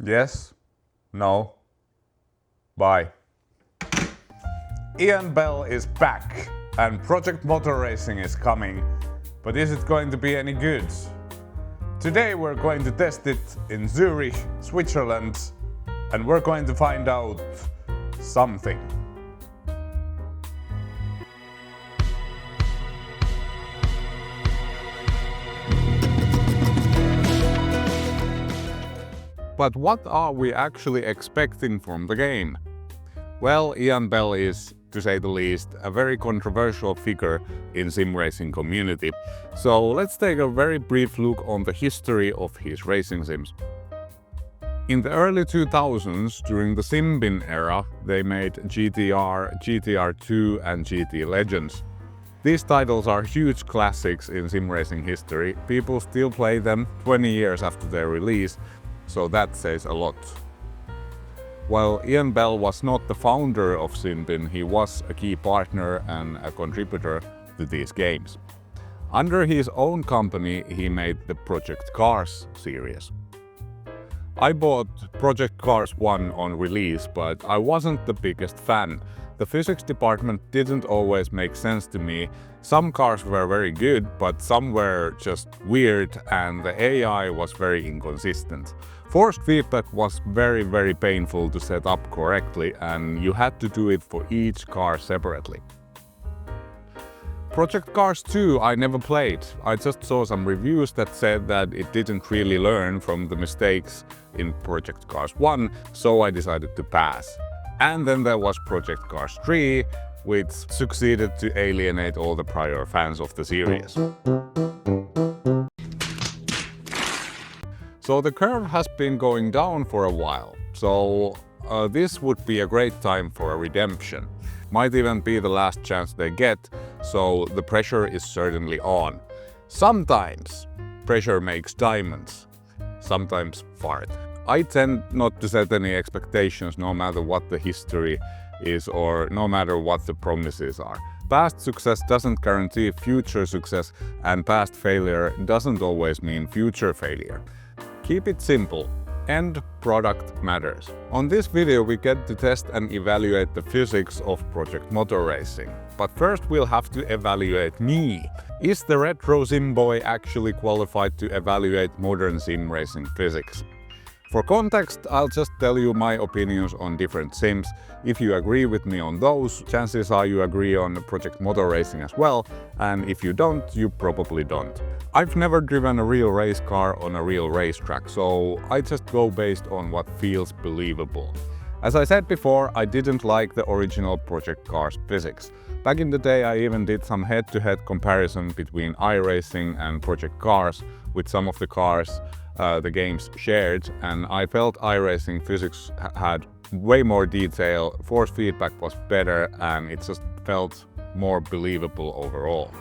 Yes, no, bye. Ian Bell is back and Project Motor Racing is coming, but is it going to be any good? Today we're going to test it in Zurich, Switzerland, and we're going to find out something. But what are we actually expecting from the game? Well, Ian Bell is, to say the least, a very controversial figure in sim racing community. So let's take a very brief look on the history of his racing sims. In the early 2000s, during the Simbin era, they made GTR, GTR2 and GT Legends. These titles are huge classics in sim racing history. People still play them 20 years after their release, so that says a lot. While Ian Bell was not the founder of Simbin, he was a key partner and a contributor to these games. Under his own company, he made the Project Cars series. I bought Project Cars 1 on release, but I wasn't the biggest fan. The physics department didn't always make sense to me. Some cars were very good, but some were just weird and the AI was very inconsistent. Forced feedback was very painful to set up correctly, and you had to do it for each car separately. Project Cars 2 I never played. I just saw some reviews that said that it didn't really learn from the mistakes in Project Cars 1, so I decided to pass. And then there was Project Cars 3, which succeeded to alienate all the prior fans of the series. So the curve has been going down for a while, so this would be a great time for a redemption. Might even be the last chance they get, so the pressure is certainly on. Sometimes pressure makes diamonds, sometimes fart. I tend not to set any expectations no matter what the history is or no matter what the promises are. Past success doesn't guarantee future success, and past failure doesn't always mean future failure. Keep it simple. End product matters. On this video we get to test and evaluate the physics of Project Motor Racing. But first we'll have to evaluate me. Is the retro sim boy actually qualified to evaluate modern sim racing physics? For context, I'll just tell you my opinions on different sims. If you agree with me on those, chances are you agree on Project Motor Racing as well, and if you don't, you probably don't. I've never driven a real race car on a real racetrack, so I just go based on what feels believable. As I said before, I didn't like the original Project Cars physics. Back in the day I even did some head-to-head comparison between iRacing and Project Cars with some of the cars the games shared, and I felt iRacing physics had way more detail, force feedback was better, and it just felt more believable overall.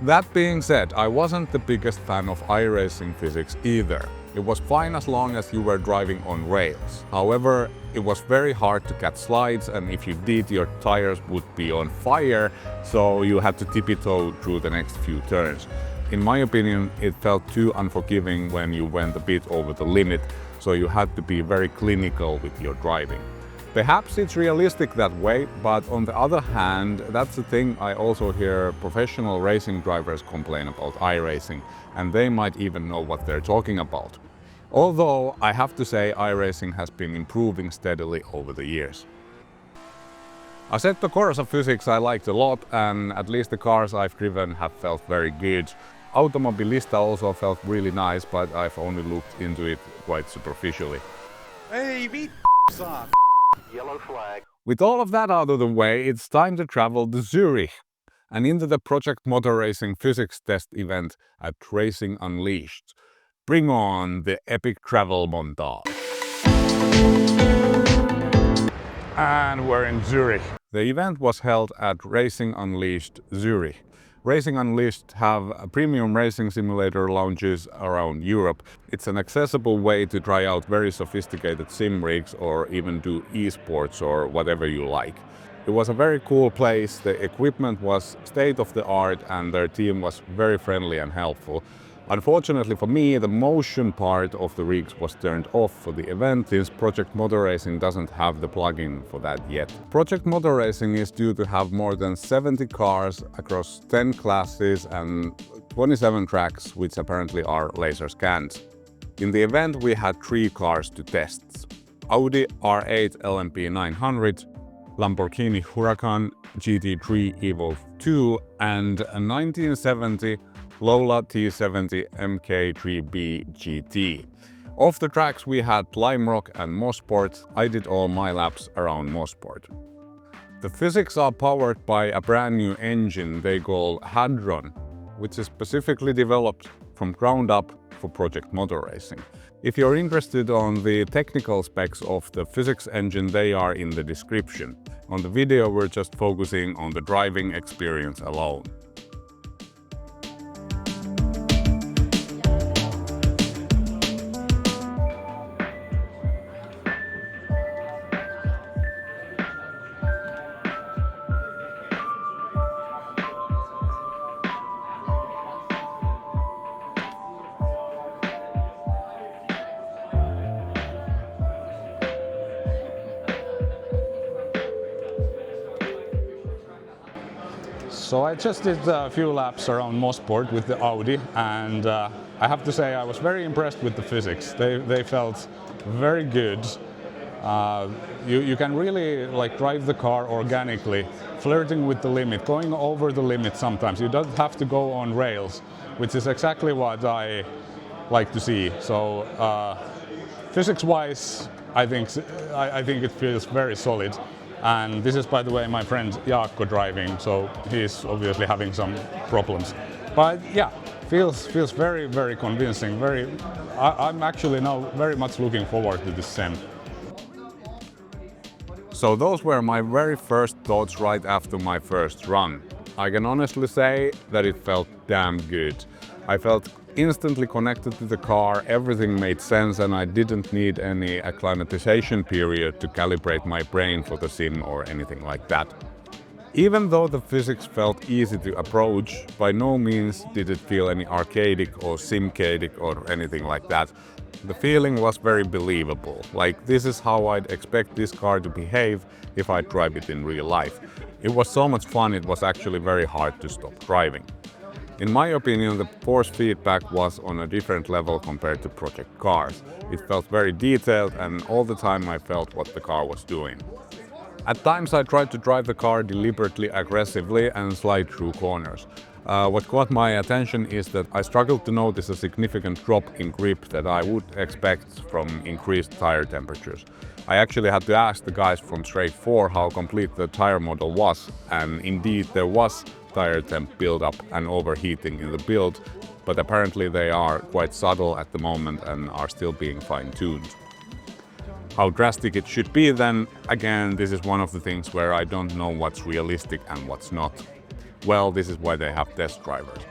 That being said, I wasn't the biggest fan of iRacing physics either. It was fine as long as you were driving on rails. However, it was very hard to catch slides, and if you did, your tires would be on fire, so you had to tiptoe through the next few turns. In my opinion, it felt too unforgiving when you went a bit over the limit, so you had to be very clinical with your driving. Perhaps it's realistic that way, but on the other hand, that's the thing I also hear professional racing drivers complain about iRacing, and they might even know what they're talking about. Although I have to say iRacing has been improving steadily over the years. Assetto Corsa physics I liked a lot, and at least the cars I've driven have felt very good. Automobilista also felt really nice, but I've only looked into it quite superficially. Hey, beat off. Yellow flag. With all of that out of the way, it's time to travel to Zurich and into the Project Motor Racing physics test event at Racing Unleashed. Bring on the epic travel montage. And we're in Zurich. The event was held at Racing Unleashed Zurich. Racing Unleashed have premium racing simulator lounges around Europe. It's an accessible way to try out very sophisticated sim rigs or even do esports or whatever you like. It was a very cool place, the equipment was state of the art and their team was very friendly and helpful. Unfortunately for me, the motion part of the rigs was turned off for the event since Project Motor Racing doesn't have the plugin for that yet. Project Motor Racing is due to have more than 70 cars across 10 classes and 27 tracks, which apparently are laser scanned. In the event we had 3 cars to test: Audi R8 LMP 900, Lamborghini Huracan GT3 Evo 2 and a 1970 Lola T70 MK3B GT. Off the tracks we had Lime Rock and Mosport. I did all my laps around Mosport. The physics are powered by a brand new engine they call Hadron, which is specifically developed from ground up for Project Motor Racing. If you're interested on the technical specs of the physics engine, they are in the description. On the video we're just focusing on the driving experience alone. So I just did a few laps around Mosport with the Audi, and I have to say I was very impressed with the physics. They felt very good. You can really drive the car organically, flirting with the limit, going over the limit sometimes. You don't have to go on rails, which is exactly what I like to see. So physics-wise, I think it feels very solid. And this is, by the way, my friend Jaakko driving, so he's obviously having some problems. But yeah, feels very, very convincing. I'm actually now very much looking forward to this sim. So those were my very first thoughts right after my first run. I can honestly say that it felt damn good. I felt instantly connected to the car, everything made sense, and I didn't need any acclimatization period to calibrate my brain for the sim or anything like that. Even though the physics felt easy to approach, by no means did it feel any arcadic or simcadic or anything like that. The feeling was very believable, like this is how I'd expect this car to behave if I drive it in real life. It was so much fun, it was actually very hard to stop driving. In my opinion, the force feedback was on a different level compared to Project Cars. It felt very detailed, and all the time I felt what the car was doing. At times I tried to drive the car deliberately aggressively and slide through corners. What caught my attention is that I struggled to notice a significant drop in grip that I would expect from increased tire temperatures. I actually had to ask the guys from Straight 4 how complete the tire model was, and indeed there was tire temp buildup and overheating in the build, but apparently they are quite subtle at the moment and are still being fine-tuned. How drastic it should be then, again, this is one of the things where I don't know what's realistic and what's not. Well, this is why they have test drivers.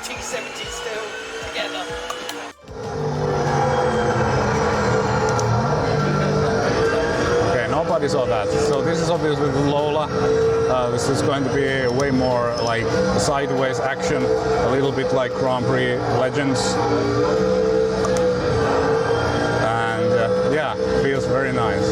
T70 still together. Okay, nobody saw that. So this is obviously the Lola. This is going to be way more like sideways action, a little bit like Grand Prix Legends. And yeah, feels very nice.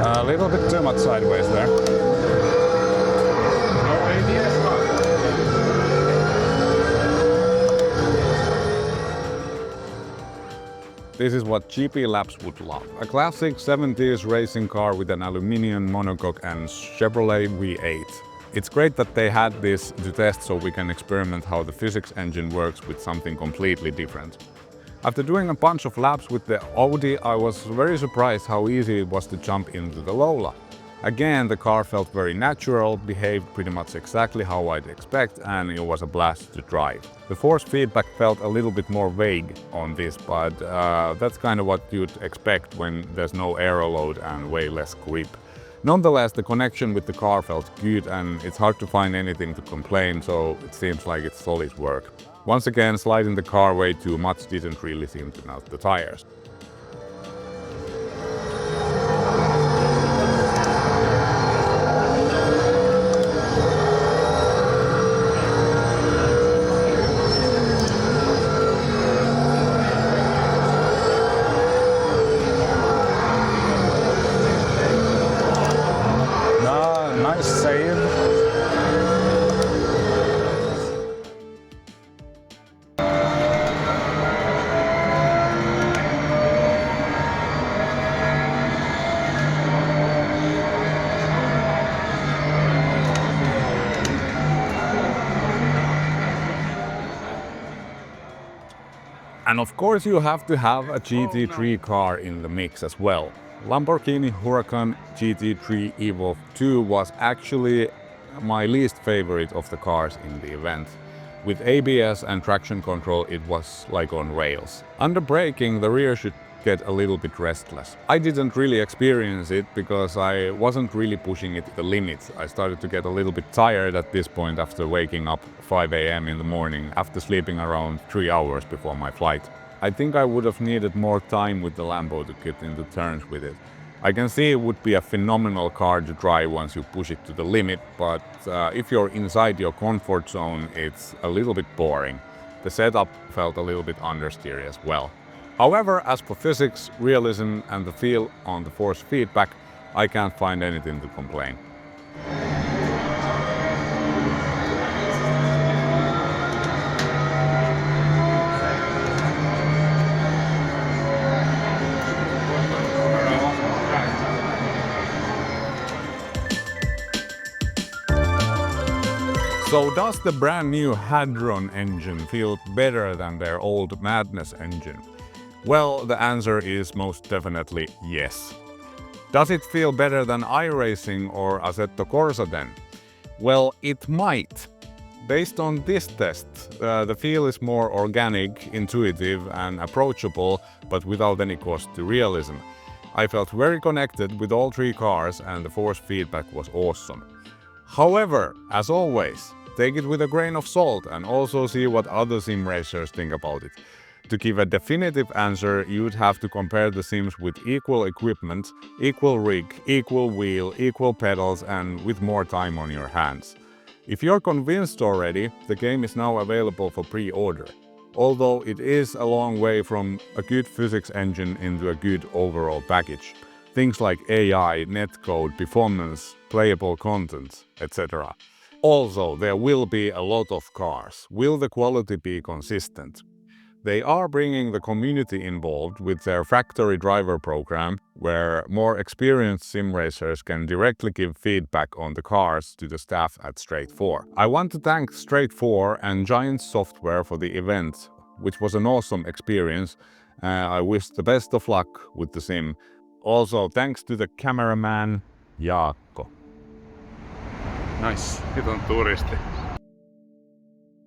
A little bit too much sideways there. This is what GP Labs would love. A classic 70s racing car with an aluminum monocoque and Chevrolet V8. It's great that they had this to test so we can experiment how the physics engine works with something completely different. After doing a bunch of laps with the Audi, I was very surprised how easy it was to jump into the Lola. Again, the car felt very natural, behaved pretty much exactly how I'd expect, and it was a blast to drive. The force feedback felt a little bit more vague on this, but that's kind of what you'd expect when there's no aero load and way less grip. Nonetheless, the connection with the car felt good, and it's hard to find anything to complain, so it seems like it's solid work. Once again, sliding the car way too much didn't really seem to melt the tires. Nice save. And of course you have to have a GT3 car in the mix as well. Lamborghini Huracan GT3 Evo 2 was actually my least favorite of the cars in the event. With ABS and traction control, it was like on rails. Under braking, the rear should get a little bit restless. I didn't really experience it because I wasn't really pushing it to the limit. I started to get a little bit tired at this point after waking up 5 AM in the morning after sleeping around 3 hours before my flight. I think I would have needed more time with the Lambo to get into turns with it. I can see it would be a phenomenal car to drive once you push it to the limit, but if you're inside your comfort zone, it's a little bit boring. The setup felt a little bit understeery as well. However, as for physics, realism and the feel on the force feedback, I can't find anything to complain. So does the brand new Hadron engine feel better than their old Madness engine? Well, the answer is most definitely yes. Does it feel better than iRacing or Assetto Corsa then? Well, it might. Based on this test, the feel is more organic, intuitive and approachable, but without any cost to realism. I felt very connected with all three cars and the force feedback was awesome. However, as always, take it with a grain of salt and also see what other sim racers think about it. To give a definitive answer, you'd have to compare the sims with equal equipment, equal rig, equal wheel, equal pedals and with more time on your hands. If you're convinced already, the game is now available for pre-order. Although it is a long way from a good physics engine into a good overall package. Things like AI, netcode, performance, playable content, etc. Also, there will be a lot of cars. Will the quality be consistent? They are bringing the community involved with their factory driver program, where more experienced sim racers can directly give feedback on the cars to the staff at Straight 4. I want to thank Straight 4 and Giant Software for the event, which was an awesome experience. I wish the best of luck with the sim. Also, thanks to the cameraman, Jaakko. Nice. Nyt on turisti.